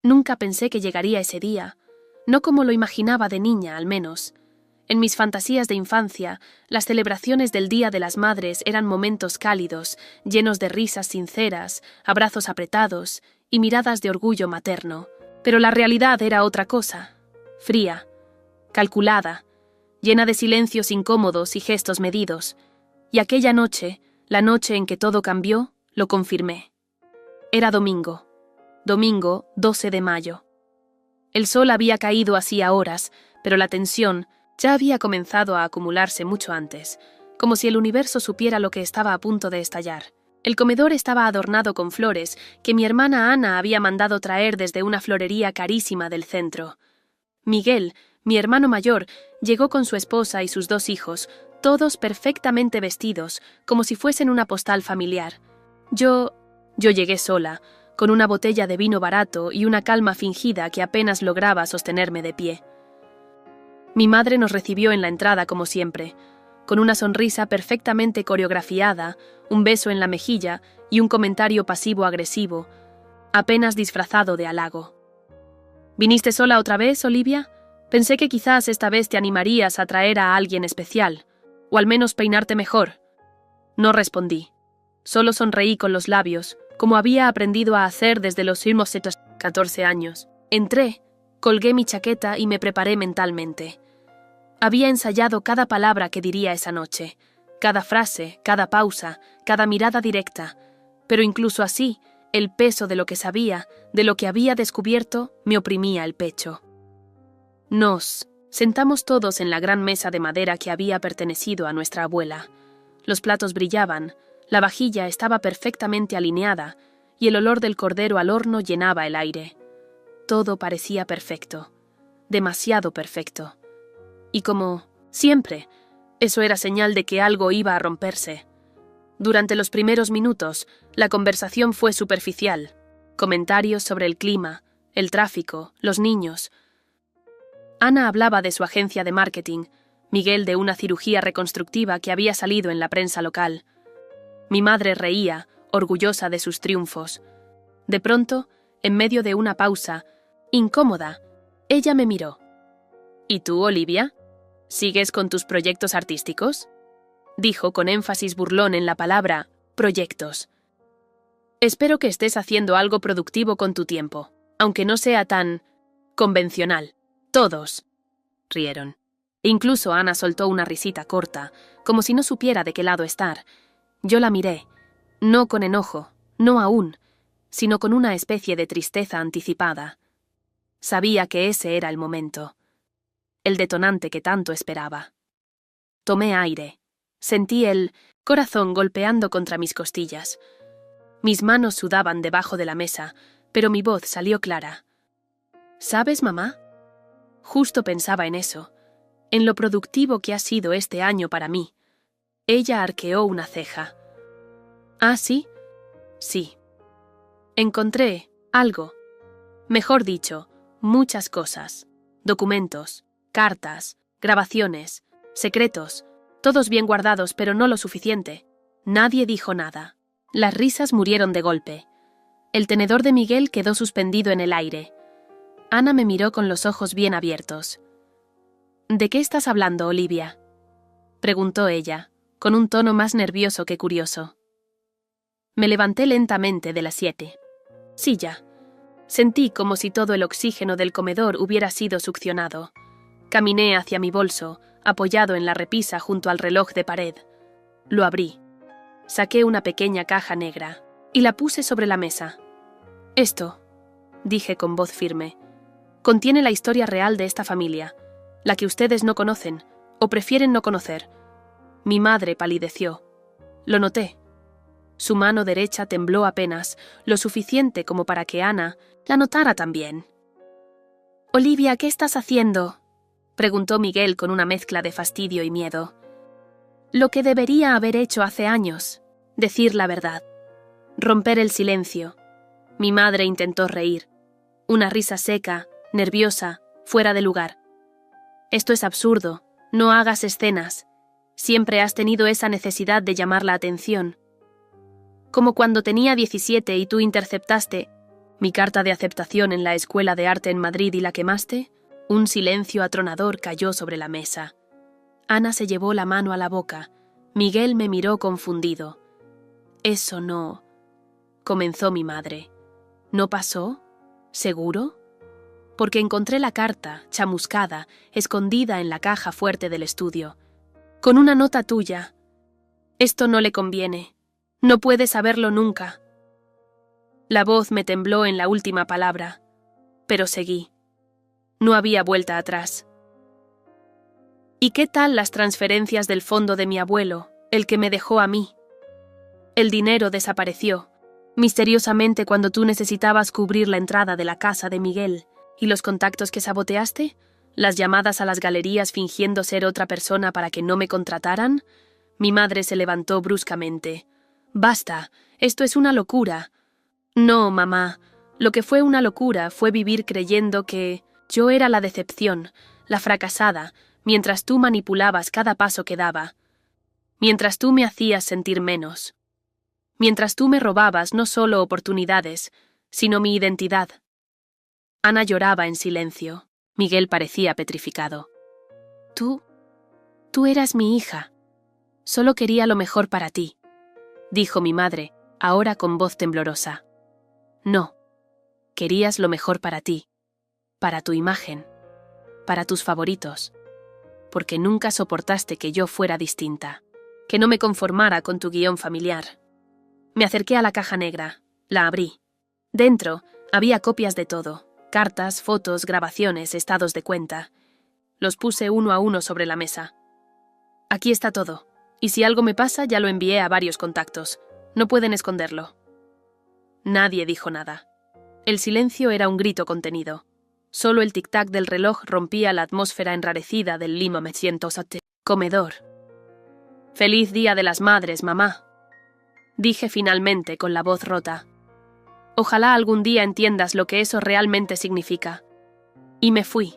Nunca pensé que llegaría ese día, no como lo imaginaba de niña, al menos. En mis fantasías de infancia, las celebraciones del Día de las Madres eran momentos cálidos, llenos de risas sinceras, abrazos apretados y miradas de orgullo materno. Pero la realidad era otra cosa, fría, calculada, llena de silencios incómodos y gestos medidos. Y aquella noche, la noche en que todo cambió, lo confirmé. Era domingo 12 de mayo. El sol había caído hacía horas, pero la tensión ya había comenzado a acumularse mucho antes, como si el universo supiera lo que estaba a punto de estallar. El comedor estaba adornado con flores que mi hermana Ana había mandado traer desde una florería carísima del centro. Miguel, mi hermano mayor, llegó con su esposa y sus 2 hijos, todos perfectamente vestidos, como si fuesen una postal familiar. Yo llegué sola, con una botella de vino barato y una calma fingida que apenas lograba sostenerme de pie. Mi madre nos recibió en la entrada como siempre, con una sonrisa perfectamente coreografiada, un beso en la mejilla y un comentario pasivo-agresivo, apenas disfrazado de halago. ¿Viniste sola otra vez, Olivia? Pensé que quizás esta vez te animarías a traer a alguien especial, o al menos peinarte mejor. No respondí. Solo sonreí con los labios, como había aprendido a hacer desde los últimos 14 años. Entré, colgué mi chaqueta y me preparé mentalmente. Había ensayado cada palabra que diría esa noche, cada frase, cada pausa, cada mirada directa, pero incluso así, el peso de lo que sabía, de lo que había descubierto, me oprimía el pecho. Nos sentamos todos en la gran mesa de madera que había pertenecido a nuestra abuela. Los platos brillaban, la vajilla estaba perfectamente alineada y el olor del cordero al horno llenaba el aire. Todo parecía perfecto, demasiado perfecto. Y como siempre, eso era señal de que algo iba a romperse. Durante los primeros minutos, la conversación fue superficial. Comentarios sobre el clima, el tráfico, los niños. Ana hablaba de su agencia de marketing, Miguel de una cirugía reconstructiva que había salido en la prensa local. Mi madre reía, orgullosa de sus triunfos. De pronto, en medio de una pausa, incómoda, ella me miró. ¿Y tú, Olivia? ¿Sigues con tus proyectos artísticos? Dijo con énfasis burlón en la palabra proyectos. Espero que estés haciendo algo productivo con tu tiempo, aunque no sea tan convencional. Todos rieron. Incluso Ana soltó una risita corta, como si no supiera de qué lado estar. Yo la miré, no con enojo, no aún, sino con una especie de tristeza anticipada. Sabía que ese era el momento, el detonante que tanto esperaba. Tomé aire. Sentí el corazón golpeando contra mis costillas. Mis manos sudaban debajo de la mesa, pero mi voz salió clara. ¿Sabes, mamá? Justo pensaba en eso, en lo productivo que ha sido este año para mí. Ella arqueó una ceja. ¿Ah, sí? Sí. Encontré algo. Mejor dicho, muchas cosas. Documentos, cartas, grabaciones, secretos, todos bien guardados, pero no lo suficiente. Nadie dijo nada. Las risas murieron de golpe. El tenedor de Miguel quedó suspendido en el aire. Ana me miró con los ojos bien abiertos. ¿De qué estás hablando, Olivia?, preguntó ella, con un tono más nervioso que curioso. Me levanté lentamente de la silla. Sentí como si todo el oxígeno del comedor hubiera sido succionado. Caminé hacia mi bolso, apoyado en la repisa junto al reloj de pared. Lo abrí. Saqué una pequeña caja negra y la puse sobre la mesa. Esto, dije con voz firme, contiene la historia real de esta familia, la que ustedes no conocen o prefieren no conocer. Mi madre palideció. Lo noté. Su mano derecha tembló apenas, lo suficiente como para que Ana la notara también. «Olivia, ¿qué estás haciendo?», preguntó Miguel con una mezcla de fastidio y miedo. Lo que debería haber hecho hace años, decir la verdad. Romper el silencio. Mi madre intentó reír. Una risa seca, nerviosa, fuera de lugar. Esto es absurdo, no hagas escenas. Siempre has tenido esa necesidad de llamar la atención. Como cuando tenía 17 y tú interceptaste. Mi carta de aceptación en la Escuela de Arte en Madrid y la quemaste. Un silencio atronador cayó sobre la mesa. Ana se llevó la mano a la boca. Miguel me miró confundido. «Eso no», comenzó mi madre. «¿No pasó? ¿Seguro?» Porque encontré la carta, chamuscada, escondida en la caja fuerte del estudio. Con una nota tuya. «Esto no le conviene. No puede saberlo nunca». La voz me tembló en la última palabra, pero seguí. No había vuelta atrás. ¿Y qué tal las transferencias del fondo de mi abuelo, el que me dejó a mí? El dinero desapareció, misteriosamente cuando tú necesitabas cubrir la entrada de la casa de Miguel. ¿Y los contactos que saboteaste? ¿Las llamadas a las galerías fingiendo ser otra persona para que no me contrataran? Mi madre se levantó bruscamente. «Basta, esto es una locura». «No, mamá, lo que fue una locura fue vivir creyendo que yo era la decepción, la fracasada, mientras tú manipulabas cada paso que daba. Mientras tú me hacías sentir menos. Mientras tú me robabas no solo oportunidades, sino mi identidad». Ana lloraba en silencio. Miguel parecía petrificado. Tú eras mi hija. Solo quería lo mejor para ti», dijo mi madre, ahora con voz temblorosa. «No, querías lo mejor para ti, para tu imagen, para tus favoritos, porque nunca soportaste que yo fuera distinta, que no me conformara con tu guión familiar». Me acerqué a la caja negra, la abrí. Dentro había copias de todo, cartas, fotos, grabaciones, estados de cuenta. Los puse uno a uno sobre la mesa. «Aquí está todo, y si algo me pasa ya lo envié a varios contactos. No pueden esconderlo». Nadie dijo nada. El silencio era un grito contenido. Solo el tic-tac del reloj rompía la atmósfera enrarecida del Lima 1907. Comedor. «Feliz Día de las Madres, mamá», dije finalmente con la voz rota. «Ojalá algún día entiendas lo que eso realmente significa». Y me fui.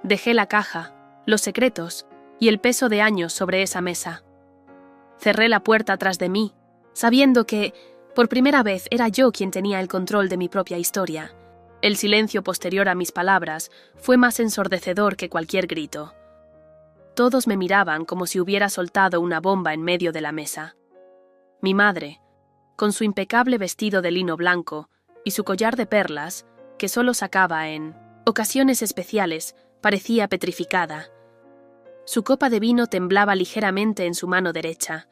Dejé la caja, los secretos y el peso de años sobre esa mesa. Cerré la puerta tras de mí, sabiendo que, por primera vez, era yo quien tenía el control de mi propia historia. El silencio posterior a mis palabras fue más ensordecedor que cualquier grito. Todos me miraban como si hubiera soltado una bomba en medio de la mesa. Mi madre, con su impecable vestido de lino blanco y su collar de perlas, que solo sacaba en ocasiones especiales, parecía petrificada. Su copa de vino temblaba ligeramente en su mano derecha.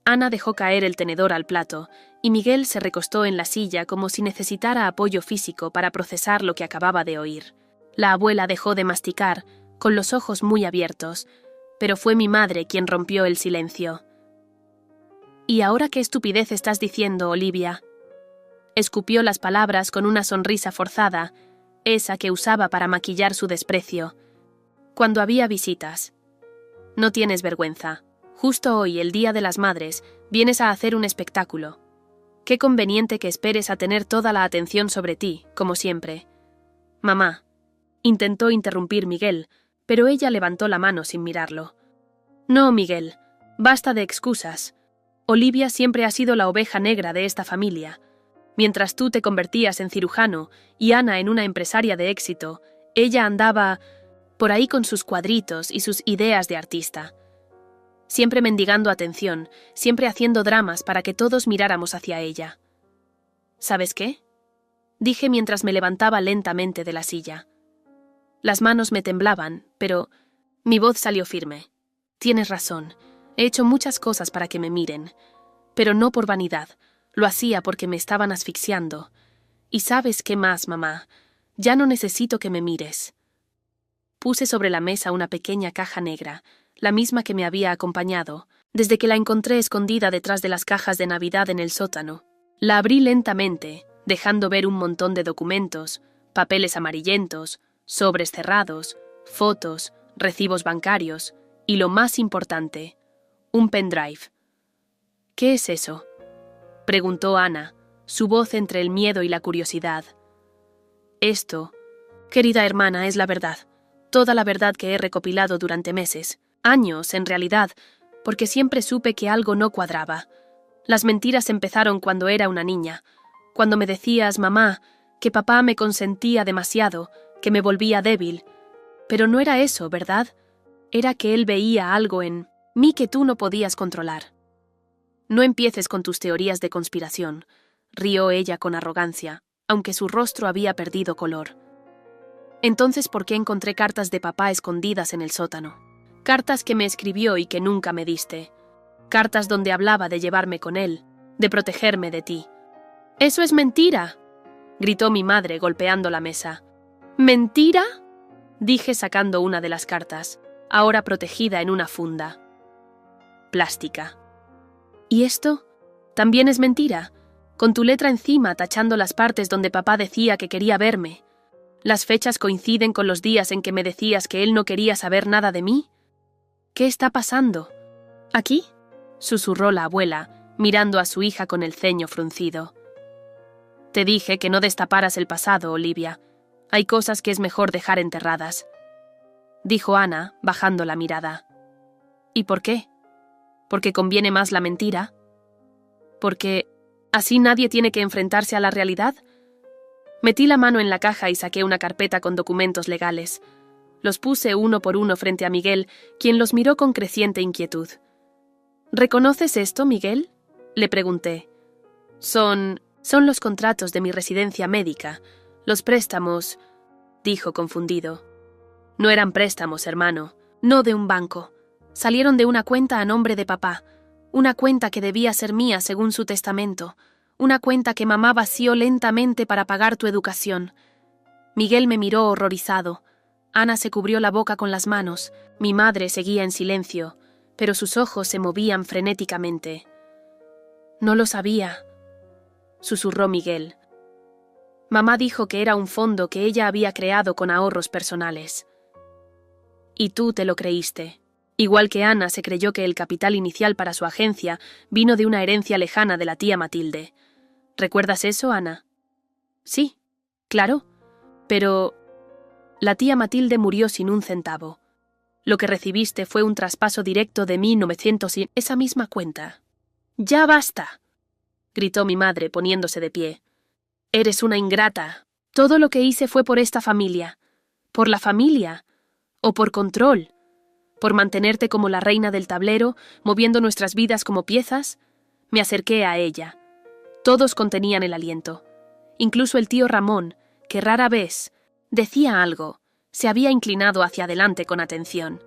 Ana dejó caer el tenedor al plato, y Miguel se recostó en la silla como si necesitara apoyo físico para procesar lo que acababa de oír. La abuela dejó de masticar, con los ojos muy abiertos, pero fue mi madre quien rompió el silencio. «¿Y ahora qué estupidez estás diciendo, Olivia?». Escupió las palabras con una sonrisa forzada, esa que usaba para maquillar su desprecio. «Cuando había visitas. No tienes vergüenza. Justo hoy, el Día de las Madres, vienes a hacer un espectáculo. Qué conveniente que esperes a tener toda la atención sobre ti, como siempre». «Mamá», intentó interrumpir Miguel, pero ella levantó la mano sin mirarlo. «No, Miguel, basta de excusas. Olivia siempre ha sido la oveja negra de esta familia. Mientras tú te convertías en cirujano y Ana en una empresaria de éxito, ella andaba por ahí con sus cuadritos y sus ideas de artista. Siempre mendigando atención, siempre haciendo dramas para que todos miráramos hacia ella. ¿Sabes qué?», dije mientras me levantaba lentamente de la silla. Las manos me temblaban, pero mi voz salió firme. «Tienes razón. He hecho muchas cosas para que me miren, pero no por vanidad. Lo hacía porque me estaban asfixiando. Y ¿sabes qué más, mamá? Ya no necesito que me mires». Puse sobre la mesa una pequeña caja negra, la misma que me había acompañado, desde que la encontré escondida detrás de las cajas de Navidad en el sótano. La abrí lentamente, dejando ver un montón de documentos, papeles amarillentos, sobres cerrados, fotos, recibos bancarios y, lo más importante, un pendrive. «¿Qué es eso?», preguntó Ana, su voz entre el miedo y la curiosidad. «Esto, querida hermana, es la verdad. Toda la verdad que he recopilado durante meses, años en realidad, porque siempre supe que algo no cuadraba. Las mentiras empezaron cuando era una niña. cuando me decías, mamá, que papá me consentía demasiado, que me volvía débil. Pero no era eso, ¿verdad? Era que él veía algo en mí que tú no podías controlar. No empieces con tus teorías de conspiración, rió ella con arrogancia, aunque su rostro había perdido color. Entonces, ¿por qué encontré cartas de papá escondidas en el sótano? Cartas que me escribió y que nunca me diste. Cartas donde hablaba de llevarme con él, de protegerme de ti. ¡Eso es mentira!, gritó mi madre golpeando la mesa. ¿Mentira?, dije sacando una de las cartas, ahora protegida en una funda plástica. ¿Y esto? También es mentira, con tu letra encima tachando las partes donde papá decía que quería verme. ¿Las fechas coinciden con los días en que me decías que él no quería saber nada de mí? ¿Qué está pasando? ¿Aquí?, susurró la abuela, mirando a su hija con el ceño fruncido. Te dije que no destaparas el pasado, Olivia. Hay cosas que es mejor dejar enterradas, dijo Ana, bajando la mirada. ¿Y por qué? ¿Porque conviene más la mentira? ¿Porque así nadie tiene que enfrentarse a la realidad? Metí la mano en la caja y saqué una carpeta con documentos legales. Los puse uno por uno frente a Miguel, quien los miró con creciente inquietud. ¿Reconoces esto, Miguel?, le pregunté. Son los contratos de mi residencia médica, los préstamos, dijo confundido. No eran préstamos, hermano, no de un banco. Salieron de una cuenta a nombre de papá, una cuenta que debía ser mía según su testamento, una cuenta que mamá vació lentamente para pagar tu educación. Miguel me miró horrorizado. Ana se cubrió la boca con las manos. Mi madre seguía en silencio, pero sus ojos se movían frenéticamente. No lo sabía, susurró Miguel. Mamá dijo que era un fondo que ella había creado con ahorros personales. Y tú te lo creíste. Igual que Ana se creyó que el capital inicial para su agencia vino de una herencia lejana de la tía Matilde. ¿Recuerdas eso, Ana? Sí, claro, pero la tía Matilde murió sin un centavo. Lo que recibiste fue un traspaso directo de 1900 y esa misma cuenta. ¡Ya basta!, gritó mi madre poniéndose de pie. Eres una ingrata. Todo lo que hice fue por esta familia. ¿Por la familia? ¿O por control? ¿Por mantenerte como la reina del tablero, moviendo nuestras vidas como piezas? Me acerqué a ella. Todos contenían el aliento. Incluso el tío Ramón, que rara vez decía algo, se había inclinado hacia adelante con atención.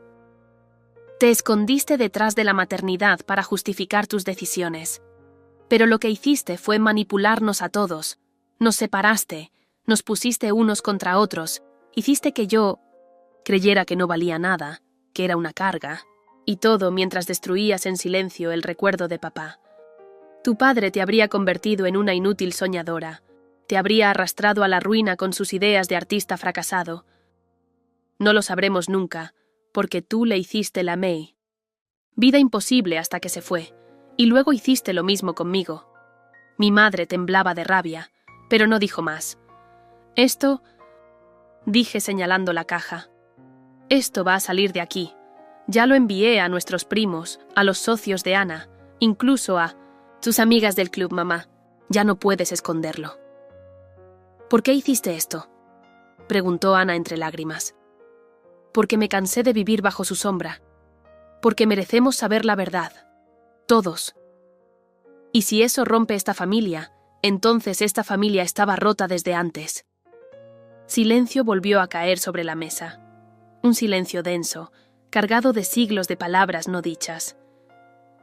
Te escondiste detrás de la maternidad para justificar tus decisiones. Pero lo que hiciste fue manipularnos a todos. Nos separaste, nos pusiste unos contra otros, hiciste que yo creyera que no valía nada, que era una carga, y todo mientras destruías en silencio el recuerdo de papá. Tu padre te habría convertido en una inútil soñadora, te habría arrastrado a la ruina con sus ideas de artista fracasado. No lo sabremos nunca, porque tú le hiciste la May. Vida imposible hasta que se fue, y luego hiciste lo mismo conmigo. Mi madre temblaba de rabia, pero no dijo más. Esto, dije señalando la caja, esto va a salir de aquí. Ya lo envié a nuestros primos, a los socios de Ana, incluso a tus amigas del club, mamá. Ya no puedes esconderlo. ¿Por qué hiciste esto?, preguntó Ana entre lágrimas. Porque me cansé de vivir bajo su sombra. Porque merecemos saber la verdad. Todos. Y si eso rompe esta familia, entonces esta familia estaba rota desde antes. Silencio volvió a caer sobre la mesa. Un silencio denso, cargado de siglos de palabras no dichas.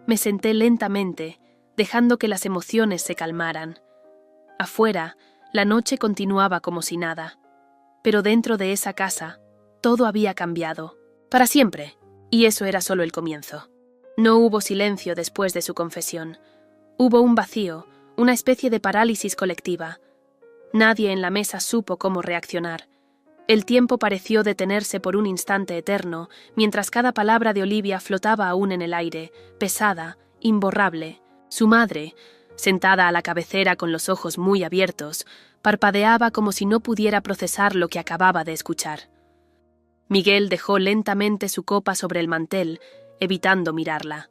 Me senté lentamente, dejando que las emociones se calmaran. Afuera, la noche continuaba como si nada. Pero dentro de esa casa, todo había cambiado. Para siempre. Y eso era solo el comienzo. No hubo silencio después de su confesión. Hubo un vacío, una especie de parálisis colectiva. Nadie en la mesa supo cómo reaccionar. El tiempo pareció detenerse por un instante eterno, mientras cada palabra de Olivia flotaba aún en el aire, pesada, imborrable. Su madre, sentada a la cabecera con los ojos muy abiertos, parpadeaba como si no pudiera procesar lo que acababa de escuchar. Miguel dejó lentamente su copa sobre el mantel, evitando mirarla.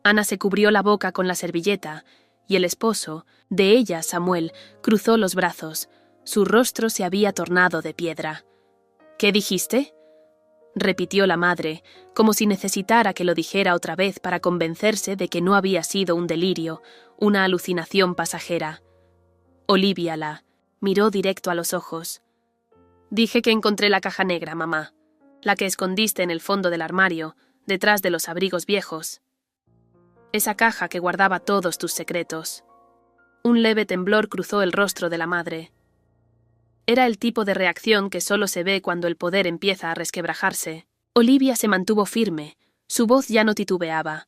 Ana se cubrió la boca con la servilleta, y el esposo, de ella Samuel, cruzó los brazos. Su rostro se había tornado de piedra. «¿Qué dijiste?», repitió la madre, como si necesitara que lo dijera otra vez para convencerse de que no había sido un delirio, una alucinación pasajera. Olivia la miró directo a los ojos. «Dije que encontré la caja negra, mamá, la que escondiste en el fondo del armario, detrás de los abrigos viejos. Esa caja que guardaba todos tus secretos». Un leve temblor cruzó el rostro de la madre. Era el tipo de reacción que solo se ve cuando el poder empieza a resquebrajarse. Olivia se mantuvo firme, su voz ya no titubeaba.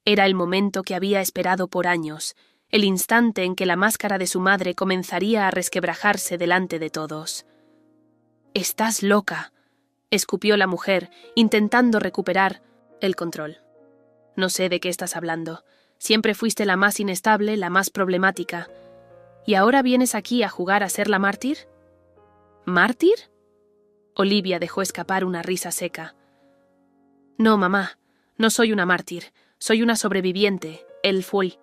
Era el momento que había esperado por años, el instante en que la máscara de su madre comenzaría a resquebrajarse delante de todos. «Estás loca», escupió la mujer, intentando recuperar el control. «No sé de qué estás hablando. Siempre fuiste la más inestable, la más problemática. ¿Y ahora vienes aquí a jugar a ser la mártir?» «¿Mártir?», Olivia dejó escapar una risa seca. «No, mamá, no soy una mártir, soy una sobreviviente, el fui».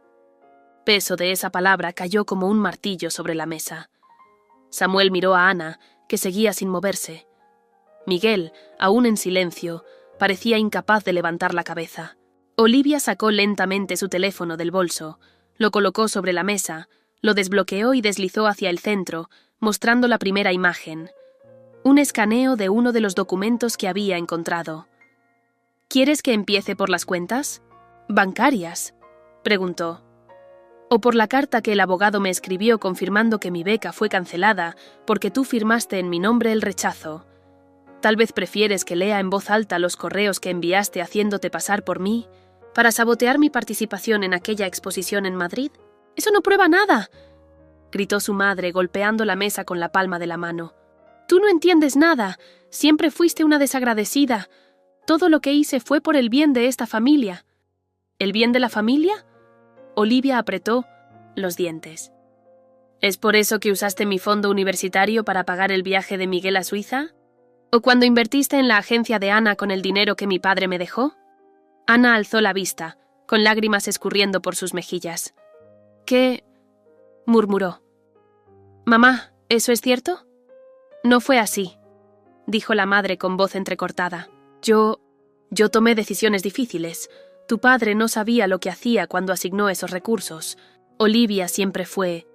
Peso de esa palabra cayó como un martillo sobre la mesa. Samuel miró a Ana, que seguía sin moverse. Miguel, aún en silencio, parecía incapaz de levantar la cabeza. Olivia sacó lentamente su teléfono del bolso, lo colocó sobre la mesa, lo desbloqueó y deslizó hacia el centro, mostrando la primera imagen. Un escaneo de uno de los documentos que había encontrado. «¿Quieres que empiece por las cuentas bancarias?», preguntó. «¿O por la carta que el abogado me escribió confirmando que mi beca fue cancelada porque tú firmaste en mi nombre el rechazo? Tal vez prefieres que lea en voz alta los correos que enviaste haciéndote pasar por mí para sabotear mi participación en aquella exposición en Madrid. ¡Eso no prueba nada!», gritó su madre golpeando la mesa con la palma de la mano. «Tú no entiendes nada. Siempre fuiste una desagradecida. Todo lo que hice fue por el bien de esta familia». «¿El bien de la familia?», Olivia apretó los dientes. «¿Es por eso que usaste mi fondo universitario para pagar el viaje de Miguel a Suiza? ¿O cuando invertiste en la agencia de Ana con el dinero que mi padre me dejó?». Ana alzó la vista, con lágrimas escurriendo por sus mejillas. «¿Qué?», murmuró. «Mamá, ¿eso es cierto?». «No fue así», dijo la madre con voz entrecortada. Yo tomé decisiones difíciles. Tu padre no sabía lo que hacía cuando asignó esos recursos. Olivia siempre fue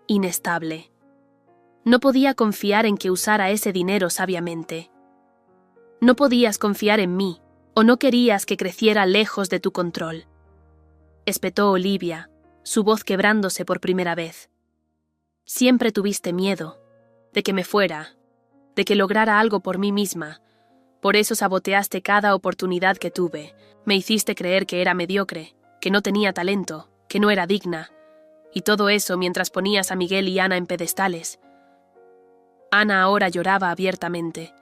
inestable. No podía confiar en que usara ese dinero sabiamente. No podías confiar en mí, o no querías que creciera lejos de tu control. Espetó Olivia, su voz quebrándose por primera vez. Siempre tuviste miedo de que me fuera, de que lograra algo por mí misma. Por eso saboteaste cada oportunidad que tuve. Me hiciste creer que era mediocre, que no tenía talento, que no era digna. Y todo eso mientras ponías a Miguel y Ana en pedestales. Ana ahora lloraba abiertamente.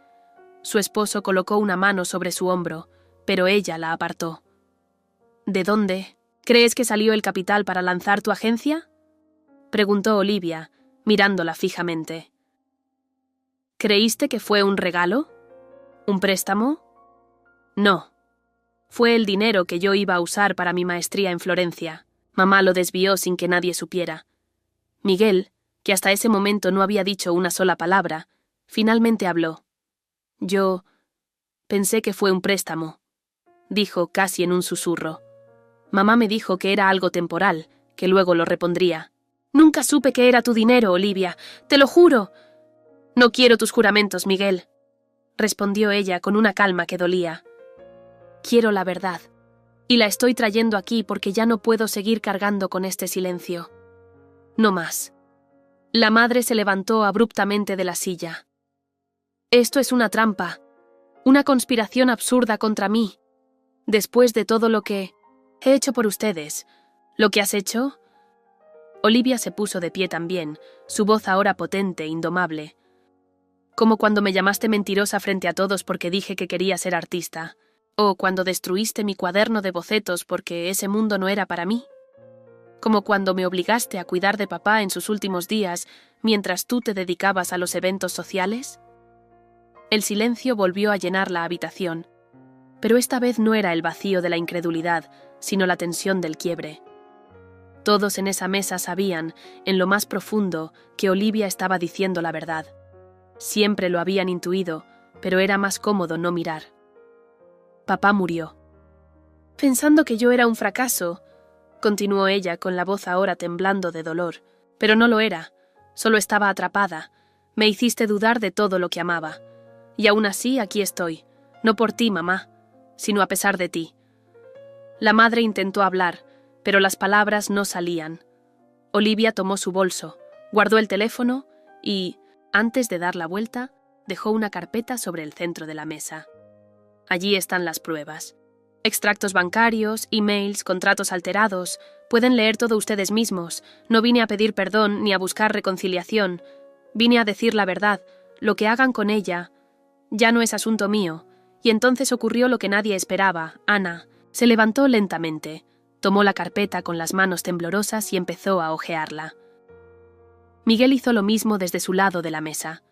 Su esposo colocó una mano sobre su hombro, pero ella la apartó. ¿De dónde? ¿Crees que salió el capital para lanzar tu agencia?, preguntó Olivia, mirándola fijamente. ¿Creíste que fue un regalo? ¿Un préstamo? No. Fue el dinero que yo iba a usar para mi maestría en Florencia. Mamá lo desvió sin que nadie supiera. Miguel, que hasta ese momento no había dicho una sola palabra, finalmente habló. Yo pensé que fue un préstamo, dijo casi en un susurro. Mamá me dijo que era algo temporal, que luego lo repondría. Nunca supe que era tu dinero, Olivia, te lo juro. No quiero tus juramentos, Miguel, respondió ella con una calma que dolía. Quiero la verdad, y la estoy trayendo aquí porque ya no puedo seguir cargando con este silencio. No más. La madre se levantó abruptamente de la silla. Esto es una trampa, una conspiración absurda contra mí. Después de todo lo que he hecho por ustedes, ¿lo que has hecho? Olivia se puso de pie también, su voz ahora potente, indomable. Como cuando me llamaste mentirosa frente a todos porque dije que quería ser artista, o cuando destruiste mi cuaderno de bocetos porque ese mundo no era para mí. Como cuando me obligaste a cuidar de papá en sus últimos días mientras tú te dedicabas a los eventos sociales. El silencio volvió a llenar la habitación, pero esta vez no era el vacío de la incredulidad, sino la tensión del quiebre. Todos en esa mesa sabían, en lo más profundo, que Olivia estaba diciendo la verdad. Siempre lo habían intuido, pero era más cómodo no mirar. Papá murió. Pensando que yo era un fracaso, continuó ella con la voz ahora temblando de dolor, pero no lo era, solo estaba atrapada. Me hiciste dudar de todo lo que amaba. Y aún así aquí estoy, no por ti, mamá, sino a pesar de ti. La madre intentó hablar, pero las palabras no salían. Olivia tomó su bolso, guardó el teléfono y, antes de dar la vuelta, dejó una carpeta sobre el centro de la mesa. Allí están las pruebas. Extractos bancarios, emails, contratos alterados. Pueden leer todo ustedes mismos. No vine a pedir perdón ni a buscar reconciliación. Vine a decir la verdad. Lo que hagan con ella ya no es asunto mío. Y entonces ocurrió lo que nadie esperaba. Ana se levantó lentamente, tomó la carpeta con las manos temblorosas y empezó a hojearla. Miguel hizo lo mismo desde su lado de la mesa.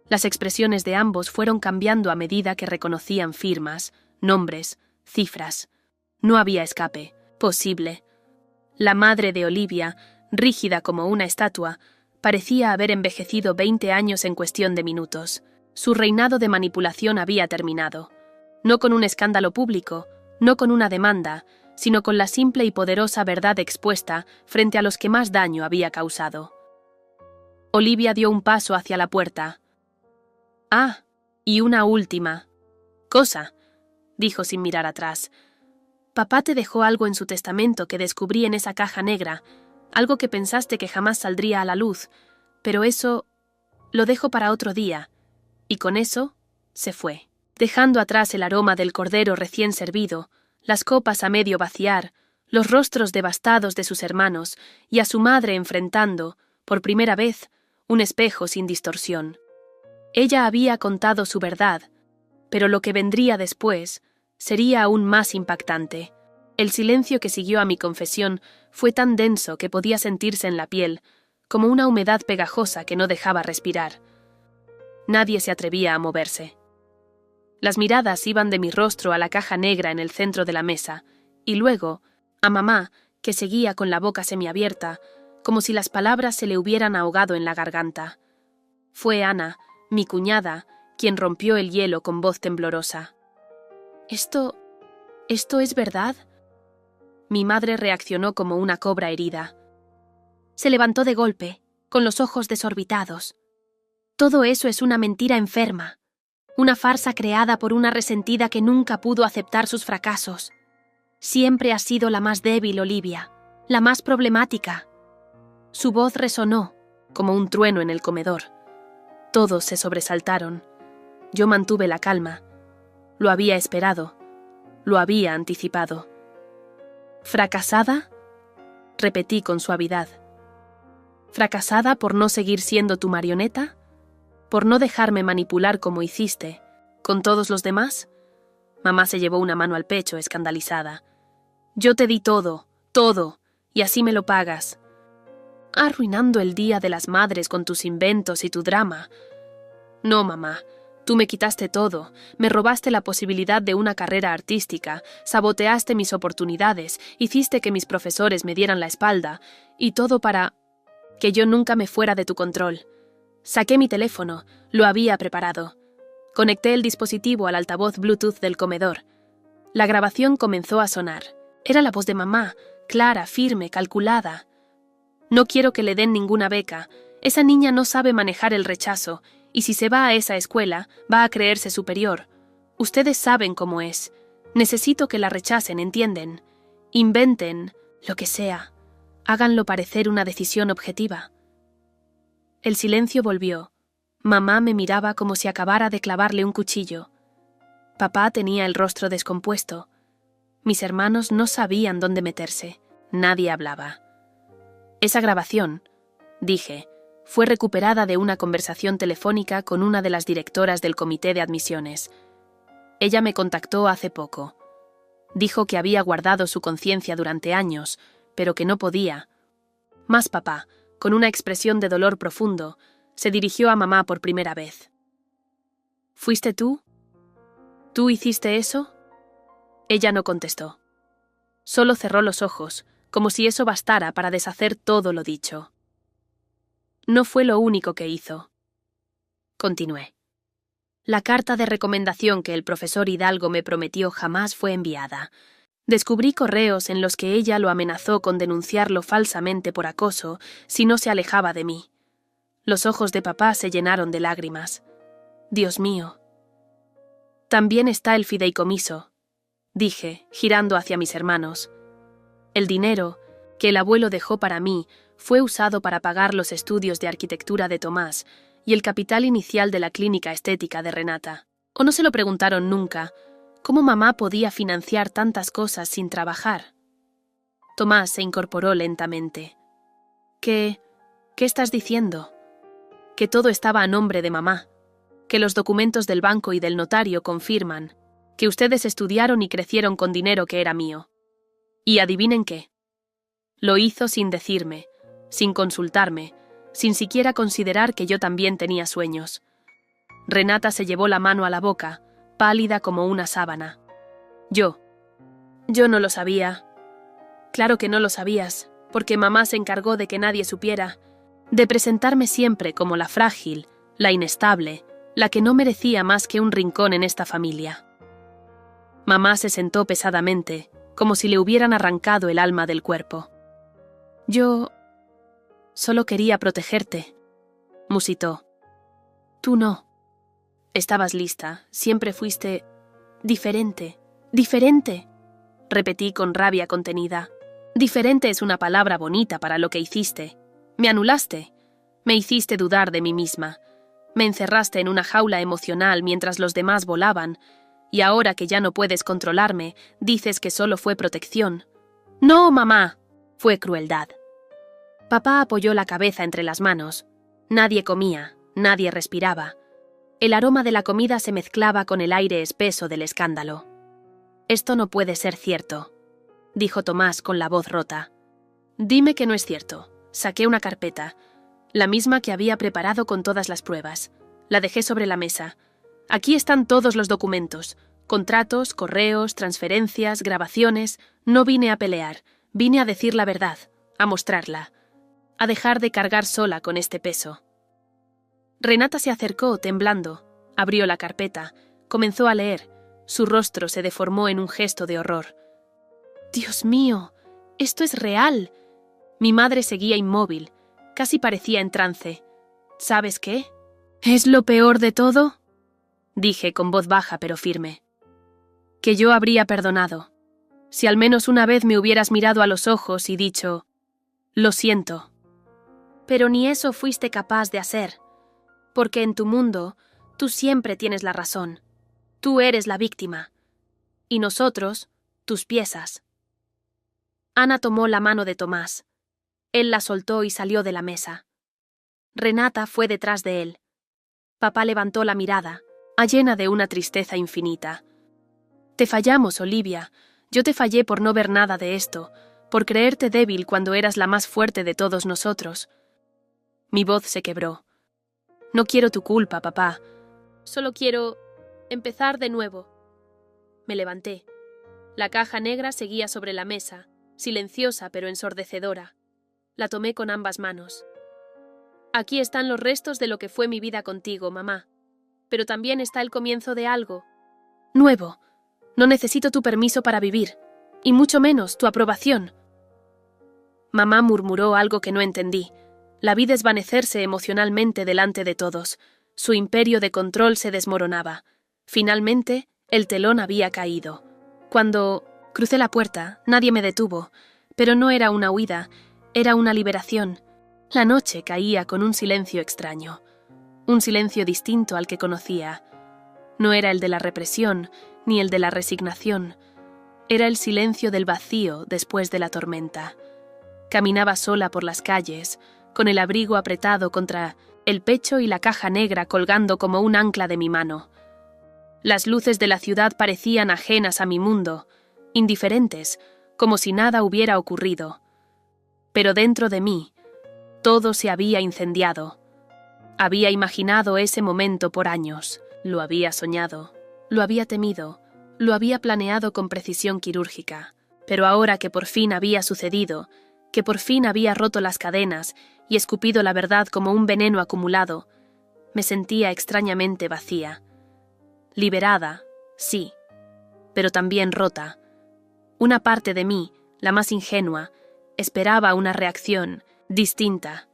Las expresiones de ambos fueron cambiando a medida que reconocían firmas, nombres, cifras. No había escape posible. La madre de Olivia, rígida como una estatua, parecía haber envejecido 20 años en cuestión de minutos. Su reinado de manipulación había terminado. No con un escándalo público, no con una demanda, sino con la simple y poderosa verdad expuesta frente a los que más daño había causado. Olivia dio un paso hacia la puerta. «Ah, y una última cosa», dijo sin mirar atrás. «Papá te dejó algo en su testamento que descubrí en esa caja negra, algo que pensaste que jamás saldría a la luz, pero eso lo dejo para otro día». Y con eso se fue, dejando atrás el aroma del cordero recién servido, las copas a medio vaciar, los rostros devastados de sus hermanos y a su madre enfrentando, por primera vez, un espejo sin distorsión. Ella había contado su verdad, pero lo que vendría después sería aún más impactante. El silencio que siguió a mi confesión fue tan denso que podía sentirse en la piel, como una humedad pegajosa que no dejaba respirar. Nadie se atrevía a moverse. Las miradas iban de mi rostro a la caja negra en el centro de la mesa, y luego a mamá, que seguía con la boca semiabierta, como si las palabras se le hubieran ahogado en la garganta. Fue Ana, mi cuñada, quien rompió el hielo con voz temblorosa. ¿Esto es verdad?» Mi madre reaccionó como una cobra herida. Se levantó de golpe, con los ojos desorbitados. «Todo eso es una mentira enferma. Una farsa creada por una resentida que nunca pudo aceptar sus fracasos. Siempre ha sido la más débil, Olivia, la más problemática». Su voz resonó, como un trueno en el comedor. Todos se sobresaltaron. Yo mantuve la calma. Lo había esperado. Lo había anticipado. «¿Fracasada?», repetí con suavidad. «¿Fracasada por no seguir siendo tu marioneta? ¿Por no dejarme manipular como hiciste, con todos los demás?» Mamá se llevó una mano al pecho, escandalizada. «Yo te di todo, todo, y así me lo pagas. Arruinando el Día de las Madres con tus inventos y tu drama. No, mamá, tú me quitaste todo, me robaste la posibilidad de una carrera artística, saboteaste mis oportunidades, hiciste que mis profesores me dieran la espalda, y todo para que yo nunca me fuera de tu control. Saqué mi teléfono, lo había preparado. Conecté el dispositivo al altavoz Bluetooth del comedor. La grabación comenzó a sonar. Era la voz de mamá, clara, firme, calculada. No quiero que le den ninguna beca. Esa niña no sabe manejar el rechazo, y si se va a esa escuela, va a creerse superior. Ustedes saben cómo es. Necesito que la rechacen, ¿entienden? Inventen, lo que sea. Háganlo parecer una decisión objetiva». El silencio volvió. Mamá me miraba como si acabara de clavarle un cuchillo. Papá tenía el rostro descompuesto. Mis hermanos no sabían dónde meterse. Nadie hablaba. «Esa grabación», dije, fue recuperada de una conversación telefónica con una de las directoras del comité de admisiones. Ella me contactó hace poco. Dijo que había guardado su conciencia durante años, pero que no podía. Más papá, con una expresión de dolor profundo, se dirigió a mamá por primera vez. «¿Fuiste tú? ¿Tú hiciste eso?» Ella no contestó. Solo cerró los ojos, como si eso bastara para deshacer todo lo dicho. No fue lo único que hizo. Continué. La carta de recomendación que el profesor Hidalgo me prometió jamás fue enviada. Descubrí correos en los que ella lo amenazó con denunciarlo falsamente por acoso si no se alejaba de mí. Los ojos de papá se llenaron de lágrimas. Dios mío. También está el fideicomiso, dije, girando hacia mis hermanos. El dinero que el abuelo dejó para mí fue usado para pagar los estudios de arquitectura de Tomás y el capital inicial de la clínica estética de Renata. ¿O no se lo preguntaron nunca? ¿Cómo mamá podía financiar tantas cosas sin trabajar? Tomás se incorporó lentamente. ¿Qué estás diciendo? Que todo estaba a nombre de mamá, que los documentos del banco y del notario confirman que ustedes estudiaron y crecieron con dinero que era mío. Y adivinen qué. Lo hizo sin decirme, sin consultarme, sin siquiera considerar que yo también tenía sueños. Renata se llevó la mano a la boca, pálida como una sábana. Yo no lo sabía. Claro que no lo sabías, porque mamá se encargó de que nadie supiera, de presentarme siempre como la frágil, la inestable, la que no merecía más que un rincón en esta familia. Mamá se sentó pesadamente, como si le hubieran arrancado el alma del cuerpo. Yo solo quería protegerte, musitó. Tú no. Estabas lista, siempre fuiste diferente, repetí con rabia contenida. Diferente es una palabra bonita para lo que hiciste. Me anulaste, me hiciste dudar de mí misma, me encerraste en una jaula emocional mientras los demás volaban, y ahora que ya no puedes controlarme, dices que solo fue protección. No, mamá, fue crueldad. Papá apoyó la cabeza entre las manos. Nadie comía, nadie respiraba. El aroma de la comida se mezclaba con el aire espeso del escándalo. Esto no puede ser cierto, dijo Tomás con la voz rota. Dime que no es cierto. Saqué una carpeta, la misma que había preparado con todas las pruebas. La dejé sobre la mesa. Aquí están todos los documentos, contratos, correos, transferencias, grabaciones. No vine a pelear, vine a decir la verdad, a mostrarla, a dejar de cargar sola con este peso. Renata se acercó, temblando, abrió la carpeta, comenzó a leer. Su rostro se deformó en un gesto de horror. Dios mío, esto es real. Mi madre seguía inmóvil, casi parecía en trance. ¿Sabes qué? ¿Es lo peor de todo? Dije con voz baja pero firme. Que yo habría perdonado. Si al menos una vez me hubieras mirado a los ojos y dicho, lo siento. Pero ni eso fuiste capaz de hacer, porque en tu mundo tú siempre tienes la razón. Tú eres la víctima. Y nosotros, tus piezas. Ana tomó la mano de Tomás. Él la soltó y salió de la mesa. Renata fue detrás de él. Papá levantó la mirada, llena de una tristeza infinita. Te fallamos, Olivia. Yo te fallé por no ver nada de esto, por creerte débil cuando eras la más fuerte de todos nosotros. Mi voz se quebró. No quiero tu culpa, papá. Solo quiero empezar de nuevo. Me levanté. La caja negra seguía sobre la mesa, silenciosa pero ensordecedora. La tomé con ambas manos. Aquí están los restos de lo que fue mi vida contigo, mamá. Pero también está el comienzo de algo nuevo. No necesito tu permiso para vivir, y mucho menos tu aprobación. Mamá murmuró algo que no entendí. La vi desvanecerse emocionalmente delante de todos. Su imperio de control se desmoronaba. Finalmente, el telón había caído. Cuando crucé la puerta, nadie me detuvo, pero no era una huida, era una liberación. La noche caía con un silencio extraño, un silencio distinto al que conocía. No era el de la represión, ni el de la resignación. Era el silencio del vacío después de la tormenta. Caminaba sola por las calles, con el abrigo apretado contra el pecho y la caja negra colgando como un ancla de mi mano. Las luces de la ciudad parecían ajenas a mi mundo, indiferentes, como si nada hubiera ocurrido. Pero dentro de mí, todo se había incendiado. Había imaginado ese momento por años, lo había soñado, lo había temido, lo había planeado con precisión quirúrgica, Pero ahora que por fin había sucedido, que por fin había roto las cadenas y escupido la verdad como un veneno acumulado, me sentía extrañamente vacía. Liberada, sí, pero también rota. Una parte de mí, la más ingenua, esperaba una reacción distinta,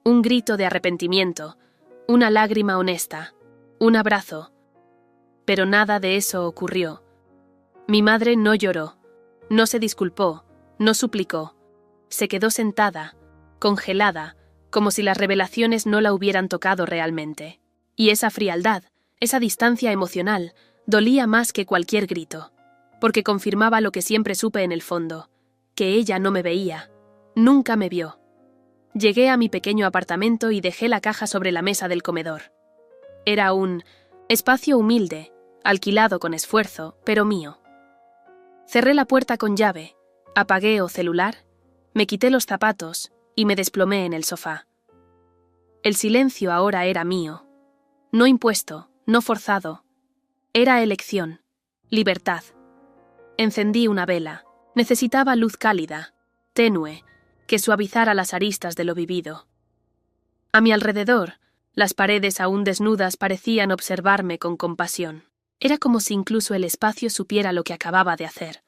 un grito de arrepentimiento, una lágrima honesta, un abrazo. Pero nada de eso ocurrió. Mi madre no lloró, no se disculpó, no suplicó. Se quedó sentada, congelada, como si las revelaciones no la hubieran tocado realmente. Y esa frialdad, esa distancia emocional, dolía más que cualquier grito, porque confirmaba lo que siempre supe en el fondo, que ella no me veía, nunca me vio. Llegué a mi pequeño apartamento y dejé la caja sobre la mesa del comedor. Era un espacio humilde, alquilado con esfuerzo, pero mío. Cerré la puerta con llave, apagué el celular, me quité los zapatos y me desplomé en el sofá. El silencio ahora era mío. No impuesto, no forzado. Era elección, libertad. Encendí una vela. Necesitaba luz cálida, tenue, que suavizara las aristas de lo vivido. A mi alrededor, las paredes aún desnudas parecían observarme con compasión. Era como si incluso el espacio supiera lo que acababa de hacer.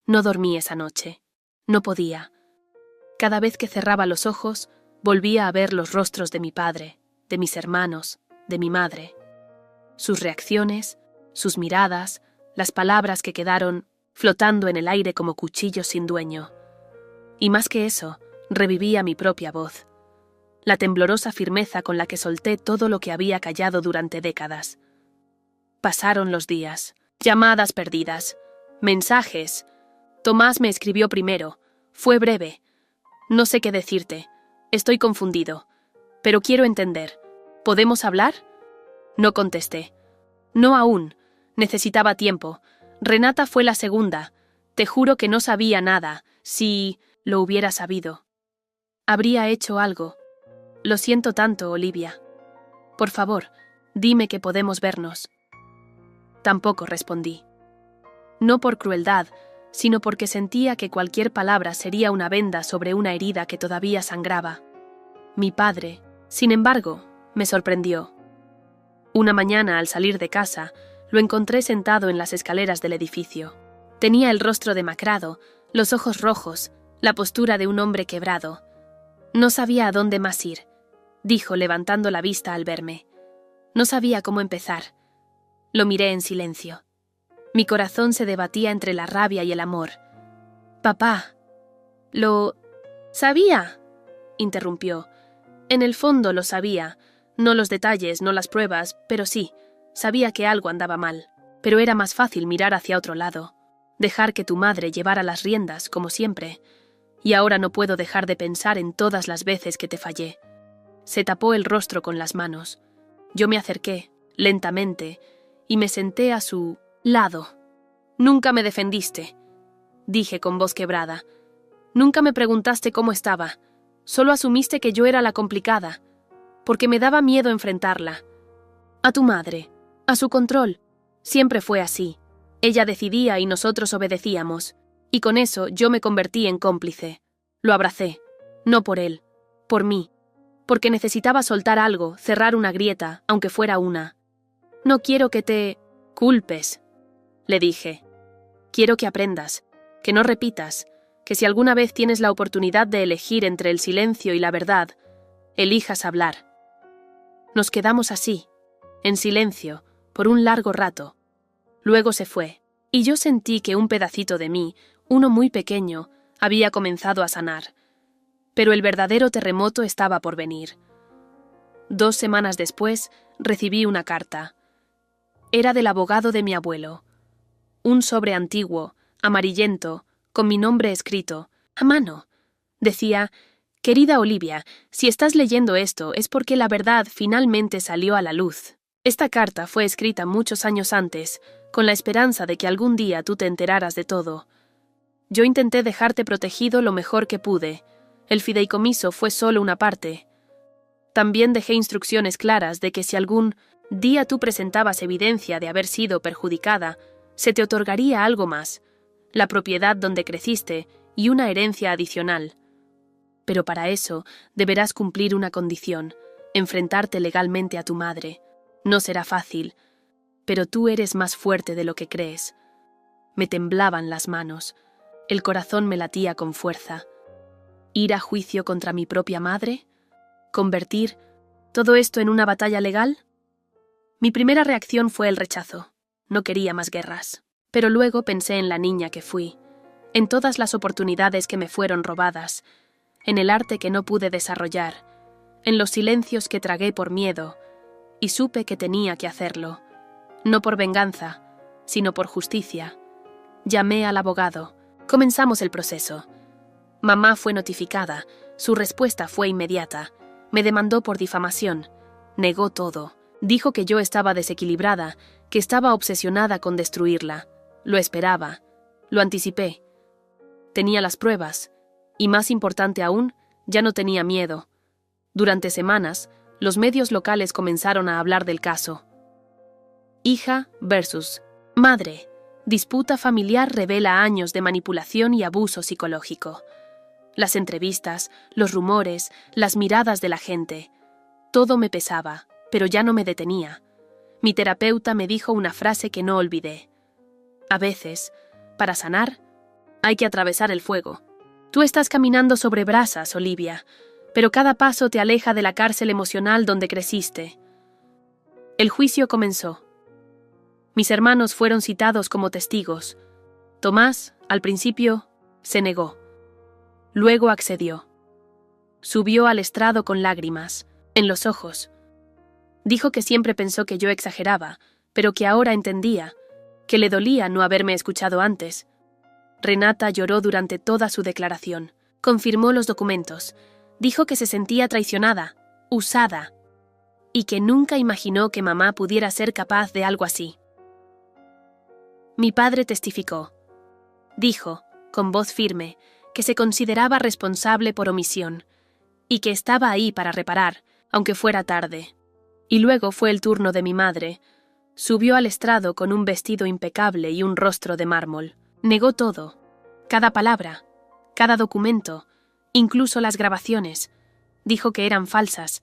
No dormí esa noche. No podía. Cada vez que cerraba los ojos, volvía a ver los rostros de mi padre, de mis hermanos, de mi madre. Sus reacciones, sus miradas, las palabras que quedaron flotando en el aire como cuchillos sin dueño. Y más que eso, revivía mi propia voz. La temblorosa firmeza con la que solté todo lo que había callado durante décadas. Pasaron los días, llamadas perdidas, mensajes. Tomás me escribió primero. Fue breve. No sé qué decirte. Estoy confundido. Pero quiero entender. ¿Podemos hablar? No contesté. No aún. Necesitaba tiempo. Renata fue la segunda. Te juro que no sabía nada. Si lo hubiera sabido, habría hecho algo. Lo siento tanto, Olivia. Por favor, dime que podemos vernos. Tampoco respondí. No por crueldad, sino porque sentía que cualquier palabra sería una venda sobre una herida que todavía sangraba. Mi padre, sin embargo, me sorprendió. Una mañana, al salir de casa, lo encontré sentado en las escaleras del edificio. Tenía el rostro demacrado, los ojos rojos, la postura de un hombre quebrado. No sabía a dónde más ir, dijo levantando la vista al verme. No sabía cómo empezar. Lo miré en silencio. Mi corazón se debatía entre la rabia y el amor. «Papá». «Lo sabía», interrumpió. «En el fondo lo sabía. No los detalles, no las pruebas, pero sí, sabía que algo andaba mal. Pero era más fácil mirar hacia otro lado. Dejar que tu madre llevara las riendas, como siempre. Y ahora no puedo dejar de pensar en todas las veces que te fallé». Se tapó el rostro con las manos. Yo me acerqué, lentamente, y me senté a su lado. «Nunca me defendiste», dije con voz quebrada. «Nunca me preguntaste cómo estaba. Solo asumiste que yo era la complicada, porque me daba miedo enfrentarla. A tu madre, a su control. Siempre fue así. Ella decidía y nosotros obedecíamos. Y con eso yo me convertí en cómplice. Lo abracé. No por él, por mí. Porque necesitaba soltar algo, cerrar una grieta, aunque fuera una. No quiero que te culpes», le dije. «Quiero que aprendas, que no repitas, que si alguna vez tienes la oportunidad de elegir entre el silencio y la verdad, elijas hablar». Nos quedamos así, en silencio, por un largo rato. Luego se fue, y yo sentí que un pedacito de mí, uno muy pequeño, había comenzado a sanar. Pero el verdadero terremoto estaba por venir. 2 semanas después, recibí una carta. Era del abogado de mi abuelo. Un sobre antiguo, amarillento, con mi nombre escrito, a mano. Decía: «Querida Olivia, si estás leyendo esto es porque la verdad finalmente salió a la luz. Esta carta fue escrita muchos años antes, con la esperanza de que algún día tú te enteraras de todo. Yo intenté dejarte protegido lo mejor que pude. El fideicomiso fue solo una parte. También dejé instrucciones claras de que si algún día tú presentabas evidencia de haber sido perjudicada, se te otorgaría algo más, la propiedad donde creciste y una herencia adicional. Pero para eso deberás cumplir una condición: enfrentarte legalmente a tu madre. No será fácil, pero tú eres más fuerte de lo que crees. Me temblaban las manos, el corazón me latía con fuerza. ¿Ir a juicio contra mi propia madre? ¿Convertir todo esto en una batalla legal? Mi primera reacción fue el rechazo. No quería más guerras. Pero luego pensé en la niña que fui, en todas las oportunidades que me fueron robadas, en el arte que no pude desarrollar, en los silencios que tragué por miedo, y supe que tenía que hacerlo, no por venganza, sino por justicia. Llamé al abogado. Comenzamos el proceso. Mamá fue notificada. Su respuesta fue inmediata. Me demandó por difamación. Negó todo. Dijo que yo estaba desequilibrada, que estaba obsesionada con destruirla. Lo esperaba. Lo anticipé. Tenía las pruebas. Y más importante aún, ya no tenía miedo. Durante semanas, los medios locales comenzaron a hablar del caso. Hija versus madre. Disputa familiar revela años de manipulación y abuso psicológico. Las entrevistas, los rumores, las miradas de la gente. Todo me pesaba, pero ya no me detenía. Mi terapeuta me dijo una frase que no olvidé. A veces, para sanar, hay que atravesar el fuego. Tú estás caminando sobre brasas, Olivia, pero cada paso te aleja de la cárcel emocional donde creciste. El juicio comenzó. Mis hermanos fueron citados como testigos. Tomás, al principio, se negó. Luego accedió. Subió al estrado con lágrimas, en los ojos. Dijo que siempre pensó que yo exageraba, pero que ahora entendía, que le dolía no haberme escuchado antes. Renata lloró durante toda su declaración. Confirmó los documentos. Dijo que se sentía traicionada, usada, y que nunca imaginó que mamá pudiera ser capaz de algo así. Mi padre testificó. Dijo, con voz firme, que se consideraba responsable por omisión, y que estaba ahí para reparar, aunque fuera tarde. Y luego fue el turno de mi madre. Subió al estrado con un vestido impecable y un rostro de mármol. Negó todo, cada palabra, cada documento, incluso las grabaciones. Dijo que eran falsas,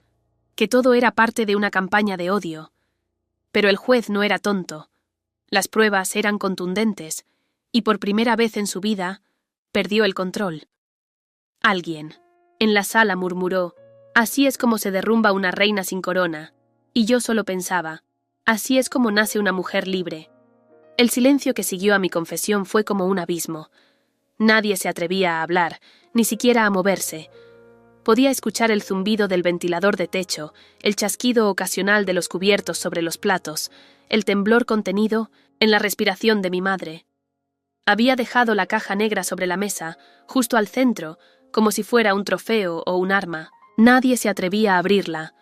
que todo era parte de una campaña de odio. Pero el juez no era tonto. Las pruebas eran contundentes, y por primera vez en su vida, perdió el control. Alguien, en la sala, murmuró: «Así es como se derrumba una reina sin corona». Y yo solo pensaba: «Así es como nace una mujer libre». El silencio que siguió a mi confesión fue como un abismo. Nadie se atrevía a hablar, ni siquiera a moverse. Podía escuchar el zumbido del ventilador de techo, el chasquido ocasional de los cubiertos sobre los platos, el temblor contenido en la respiración de mi madre. Había dejado la caja negra sobre la mesa, justo al centro, como si fuera un trofeo o un arma. Nadie se atrevía a abrirla,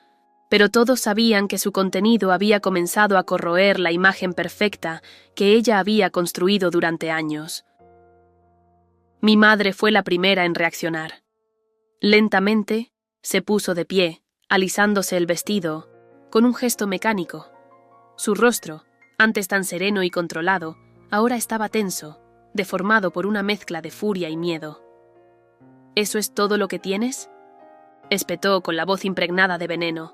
pero todos sabían que su contenido había comenzado a corroer la imagen perfecta que ella había construido durante años. Mi madre fue la primera en reaccionar. Lentamente, se puso de pie, alisándose el vestido, con un gesto mecánico. Su rostro, antes tan sereno y controlado, ahora estaba tenso, deformado por una mezcla de furia y miedo. «¿Eso es todo lo que tienes?», espetó con la voz impregnada de veneno.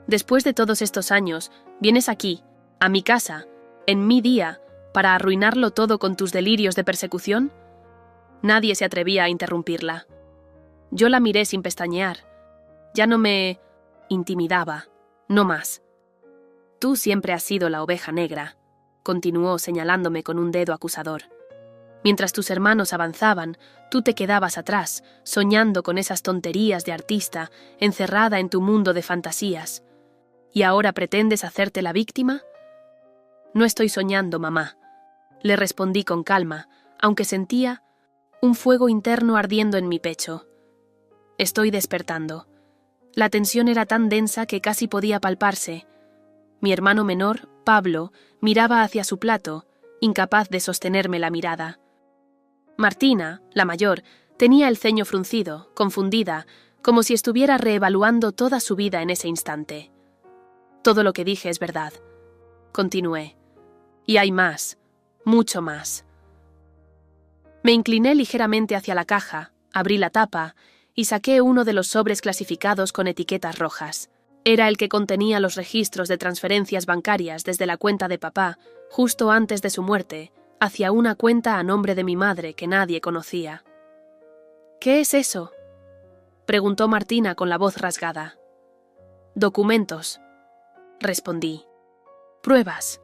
«Después de todos estos años, vienes aquí, a mi casa, en mi día, para arruinarlo todo con tus delirios de persecución». Nadie se atrevía a interrumpirla. Yo la miré sin pestañear. Ya no me intimidaba, no más. «Tú siempre has sido la oveja negra», continuó señalándome con un dedo acusador. «Mientras tus hermanos avanzaban, tú te quedabas atrás, soñando con esas tonterías de artista, encerrada en tu mundo de fantasías. ¿Y ahora pretendes hacerte la víctima?». «No estoy soñando, mamá», le respondí con calma, aunque sentía un fuego interno ardiendo en mi pecho. «Estoy despertando». La tensión era tan densa que casi podía palparse. Mi hermano menor, Pablo, miraba hacia su plato, incapaz de sostenerme la mirada. Martina, la mayor, tenía el ceño fruncido, confundida, como si estuviera reevaluando toda su vida en ese instante. «Todo lo que dije es verdad», continué. «Y hay más, mucho más». Me incliné ligeramente hacia la caja, abrí la tapa y saqué uno de los sobres clasificados con etiquetas rojas. Era el que contenía los registros de transferencias bancarias desde la cuenta de papá, justo antes de su muerte, hacia una cuenta a nombre de mi madre que nadie conocía. «¿Qué es eso?», preguntó Martina con la voz rasgada. «Documentos», respondí. «Pruebas.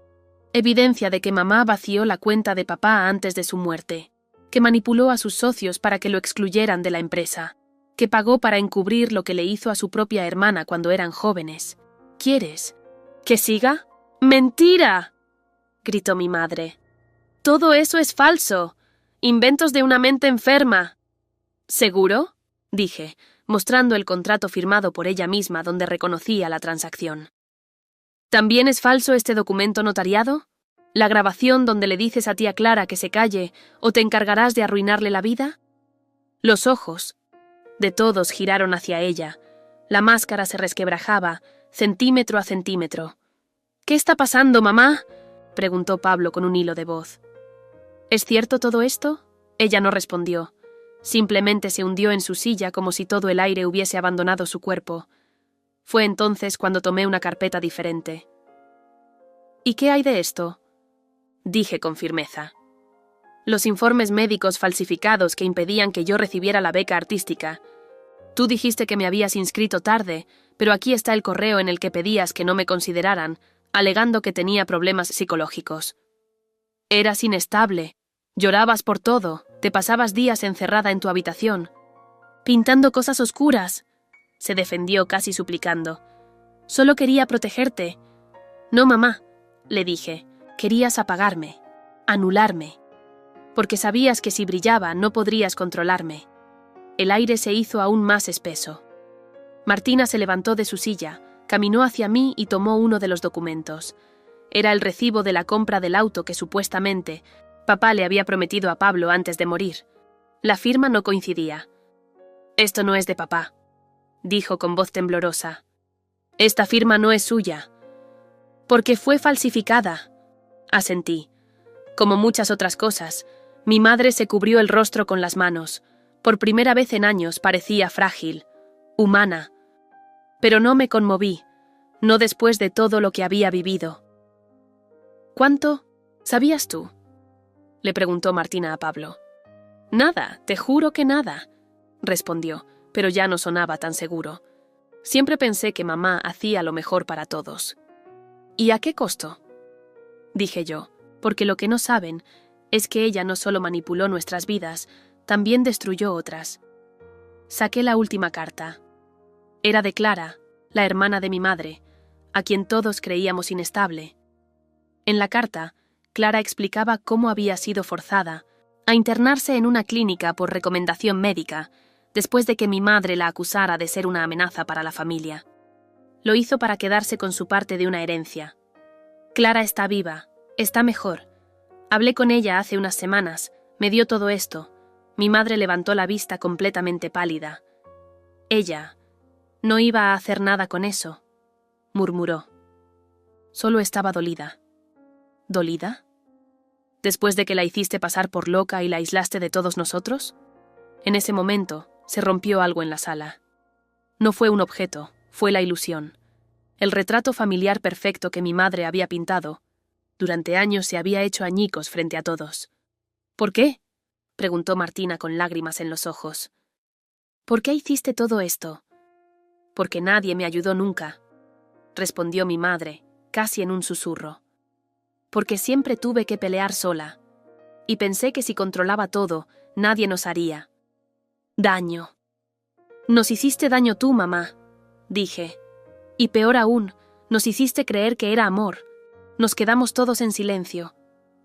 Evidencia de que mamá vació la cuenta de papá antes de su muerte, que manipuló a sus socios para que lo excluyeran de la empresa, que pagó para encubrir lo que le hizo a su propia hermana cuando eran jóvenes. ¿Quieres que siga?» «¡Mentira!», gritó mi madre. «Todo eso es falso. Inventos de una mente enferma». «¿Seguro?», dije, mostrando el contrato firmado por ella misma donde reconocía la transacción. «¿También es falso este documento notariado? ¿La grabación donde le dices a tía Clara que se calle o te encargarás de arruinarle la vida?» Los ojos de todos giraron hacia ella. La máscara se resquebrajaba, centímetro a centímetro. «¿Qué está pasando, mamá?», preguntó Pablo con un hilo de voz. «¿Es cierto todo esto?». Ella no respondió. Simplemente se hundió en su silla como si todo el aire hubiese abandonado su cuerpo. Fue entonces cuando tomé una carpeta diferente. «¿Y qué hay de esto?», dije con firmeza. «Los informes médicos falsificados que impedían que yo recibiera la beca artística. Tú dijiste que me habías inscrito tarde, pero aquí está el correo en el que pedías que no me consideraran, alegando que tenía problemas psicológicos. Eras inestable, llorabas por todo, te pasabas días encerrada en tu habitación, pintando cosas oscuras», se defendió casi suplicando. «Solo quería protegerte». «No, mamá», le dije, «querías apagarme, anularme, porque sabías que si brillaba no podrías controlarme». El aire se hizo aún más espeso. Martina se levantó de su silla, caminó hacia mí y tomó uno de los documentos. Era el recibo de la compra del auto que supuestamente papá le había prometido a Pablo antes de morir. La firma no coincidía. «Esto no es de papá», dijo con voz temblorosa. «Esta firma no es suya». «Porque fue falsificada», asentí. Como muchas otras cosas, mi madre se cubrió el rostro con las manos. Por primera vez en años parecía frágil, humana. Pero no me conmoví, no después de todo lo que había vivido. «¿Cuánto sabías tú?», le preguntó Martina a Pablo. «Nada, te juro que nada», respondió, pero ya no sonaba tan seguro. Siempre pensé que mamá hacía lo mejor para todos. «¿Y a qué costo?», dije yo, porque lo que no saben es que ella no solo manipuló nuestras vidas, también destruyó otras. Saqué la última carta. Era de Clara, la hermana de mi madre, a quien todos creíamos inestable. En la carta, Clara explicaba cómo había sido forzada a internarse en una clínica por recomendación médica, después de que mi madre la acusara de ser una amenaza para la familia. Lo hizo para quedarse con su parte de una herencia. «Clara está viva, está mejor. Hablé con ella hace unas semanas, me dio todo esto». Mi madre levantó la vista completamente pálida. «Ella no iba a hacer nada con eso», murmuró. Solo estaba dolida. ¿Dolida? ¿Después de que la hiciste pasar por loca y la aislaste de todos nosotros? En ese momento se rompió algo en la sala. No fue un objeto, fue la ilusión. El retrato familiar perfecto que mi madre había pintado. Durante años se había hecho añicos frente a todos. «¿Por qué?», preguntó Martina con lágrimas en los ojos. «¿Por qué hiciste todo esto?». «Porque nadie me ayudó nunca», respondió mi madre, casi en un susurro. «Porque siempre tuve que pelear sola. Y pensé que si controlaba todo, nadie nos haría daño». «Nos hiciste daño tú, mamá», dije. «Y peor aún, nos hiciste creer que era amor». Nos quedamos todos en silencio.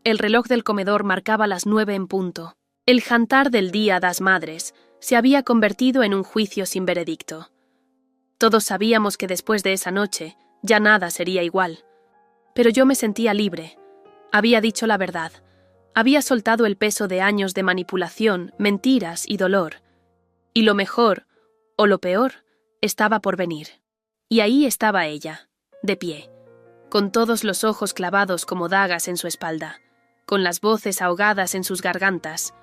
El reloj del comedor marcaba las 9 en punto. El jantar del Día das Madres se había convertido en un juicio sin veredicto. Todos sabíamos que después de esa noche ya nada sería igual. Pero yo me sentía libre. Había dicho la verdad. Había soltado el peso de años de manipulación, mentiras y dolor. Y lo mejor, o lo peor, estaba por venir. Y ahí estaba ella, de pie, con todos los ojos clavados como dagas en su espalda, con las voces ahogadas en sus gargantas.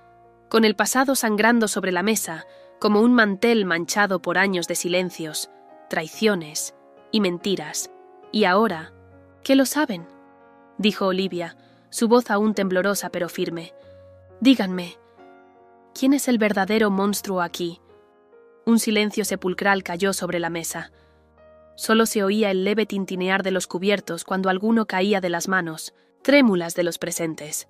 con el pasado sangrando sobre la mesa, como un mantel manchado por años de silencios, traiciones y mentiras. Y ahora, ¿qué lo saben?, dijo Olivia, su voz aún temblorosa pero firme. Díganme, ¿quién es el verdadero monstruo aquí? Un silencio sepulcral cayó sobre la mesa. Solo se oía el leve tintinear de los cubiertos cuando alguno caía de las manos, trémulas de los presentes.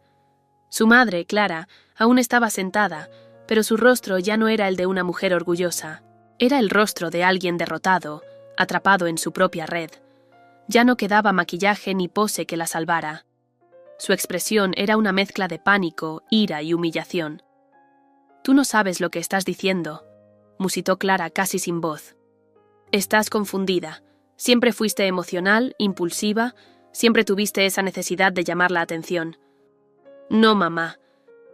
Su madre, Clara, aún estaba sentada, pero su rostro ya no era el de una mujer orgullosa. Era el rostro de alguien derrotado, atrapado en su propia red. Ya no quedaba maquillaje ni pose que la salvara. Su expresión era una mezcla de pánico, ira y humillación. «Tú no sabes lo que estás diciendo», musitó Clara casi sin voz. «Estás confundida. Siempre fuiste emocional, impulsiva, siempre tuviste esa necesidad de llamar la atención. No, mamá.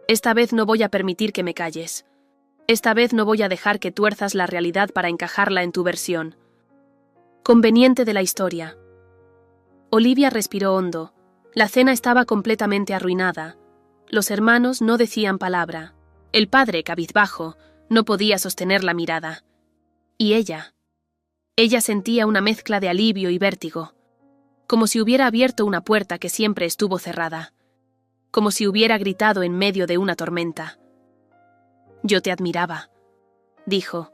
Esta vez no voy a permitir que me calles. Esta vez no voy a dejar que tuerzas la realidad para encajarla en tu versión. Conveniente de la historia». Olivia respiró hondo. La cena estaba completamente arruinada. Los hermanos no decían palabra. El padre, cabizbajo, no podía sostener la mirada. Y ella. Ella sentía una mezcla de alivio y vértigo, como si hubiera abierto una puerta que siempre estuvo cerrada, como si hubiera gritado en medio de una tormenta. «Yo te admiraba», dijo,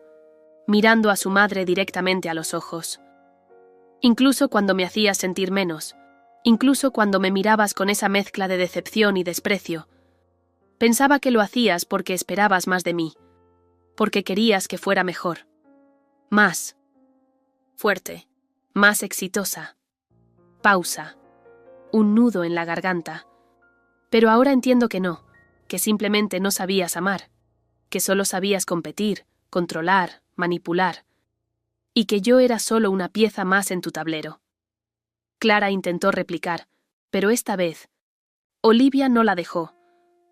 mirando a su madre directamente a los ojos. «Incluso cuando me hacías sentir menos, incluso cuando me mirabas con esa mezcla de decepción y desprecio. Pensaba que lo hacías porque esperabas más de mí, porque querías que fuera mejor. Más fuerte, más exitosa». Pausa. Un nudo en la garganta. «Pero ahora entiendo que no, que simplemente no sabías amar, que solo sabías competir, controlar, manipular, y que yo era solo una pieza más en tu tablero». Clara intentó replicar, pero esta vez Olivia no la dejó.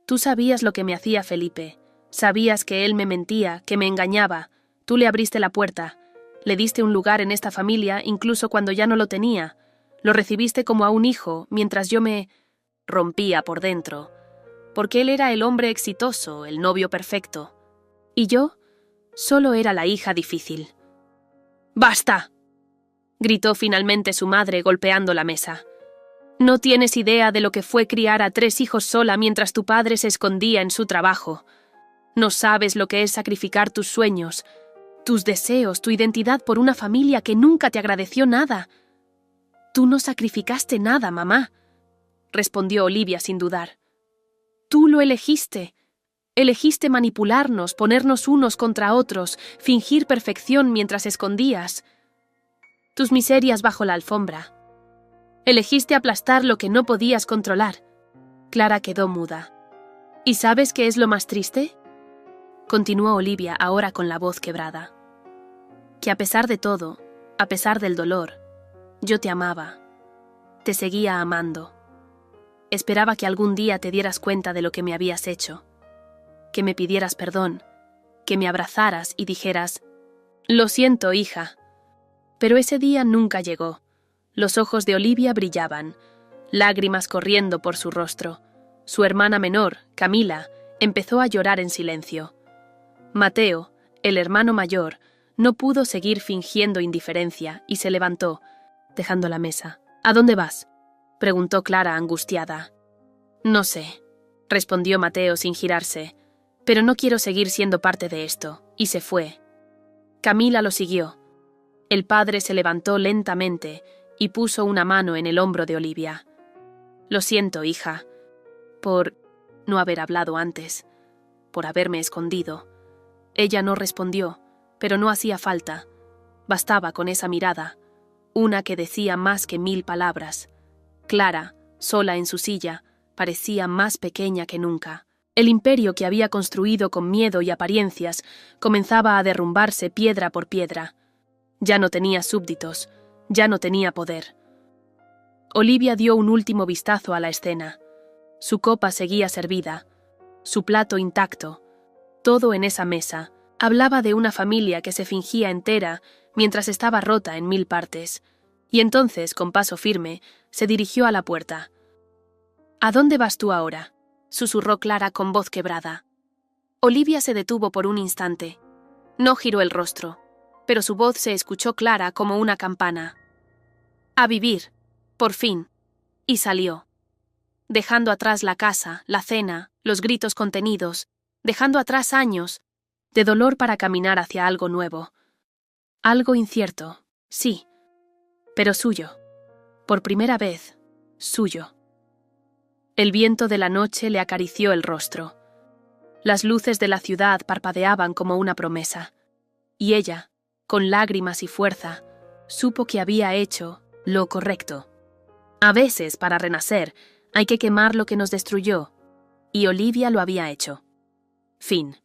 «Tú sabías lo que me hacía Felipe, sabías que él me mentía, que me engañaba, tú le abriste la puerta, le diste un lugar en esta familia incluso cuando ya no lo tenía, lo recibiste como a un hijo, mientras yo me rompía por dentro, porque él era el hombre exitoso, el novio perfecto, y yo solo era la hija difícil». «¡Basta!», gritó finalmente su madre golpeando la mesa. «No tienes idea de lo que fue criar a 3 hijos sola mientras tu padre se escondía en su trabajo. No sabes lo que es sacrificar tus sueños, tus deseos, tu identidad por una familia que nunca te agradeció nada». «Tú no sacrificaste nada, mamá», respondió Olivia sin dudar. «Tú lo elegiste. Elegiste manipularnos, ponernos unos contra otros, fingir perfección mientras escondías tus miserias bajo la alfombra. Elegiste aplastar lo que no podías controlar». Clara quedó muda. «¿Y sabes qué es lo más triste?», continuó Olivia ahora con la voz quebrada. «Que a pesar de todo, a pesar del dolor, yo te amaba. Te seguía amando. Esperaba que algún día te dieras cuenta de lo que me habías hecho, que me pidieras perdón, que me abrazaras y dijeras: «Lo siento, hija». Pero ese día nunca llegó. Los ojos de Olivia brillaban, lágrimas corriendo por su rostro. Su hermana menor, Camila, empezó a llorar en silencio. Mateo, el hermano mayor, no pudo seguir fingiendo indiferencia y se levantó, dejando la mesa. «¿A dónde vas?», preguntó Clara angustiada. «No sé», respondió Mateo sin girarse, «pero no quiero seguir siendo parte de esto», y se fue. Camila lo siguió. El padre se levantó lentamente y puso una mano en el hombro de Olivia. «Lo siento, hija, por no haber hablado antes, por haberme escondido». Ella no respondió, pero no hacía falta. Bastaba con esa mirada, una que decía más que 1000 palabras. Clara, sola en su silla, parecía más pequeña que nunca. El imperio que había construido con miedo y apariencias comenzaba a derrumbarse piedra por piedra. Ya no tenía súbditos, ya no tenía poder. Olivia dio un último vistazo a la escena. Su copa seguía servida, su plato intacto. Todo en esa mesa hablaba de una familia que se fingía entera mientras estaba rota en 1000 partes, y entonces, con paso firme, se dirigió a la puerta. «¿A dónde vas tú ahora?», susurró Clara con voz quebrada. Olivia se detuvo por un instante. No giró el rostro, pero su voz se escuchó clara como una campana. A vivir, por fin. Y salió. Dejando atrás la casa, la cena, los gritos contenidos, dejando atrás años de dolor para caminar hacia algo nuevo. Algo incierto, sí, pero suyo. Por primera vez, suyo. El viento de la noche le acarició el rostro. Las luces de la ciudad parpadeaban como una promesa. Y ella, con lágrimas y fuerza, supo que había hecho lo correcto. A veces, para renacer, hay que quemar lo que nos destruyó, y Olivia lo había hecho. Fin.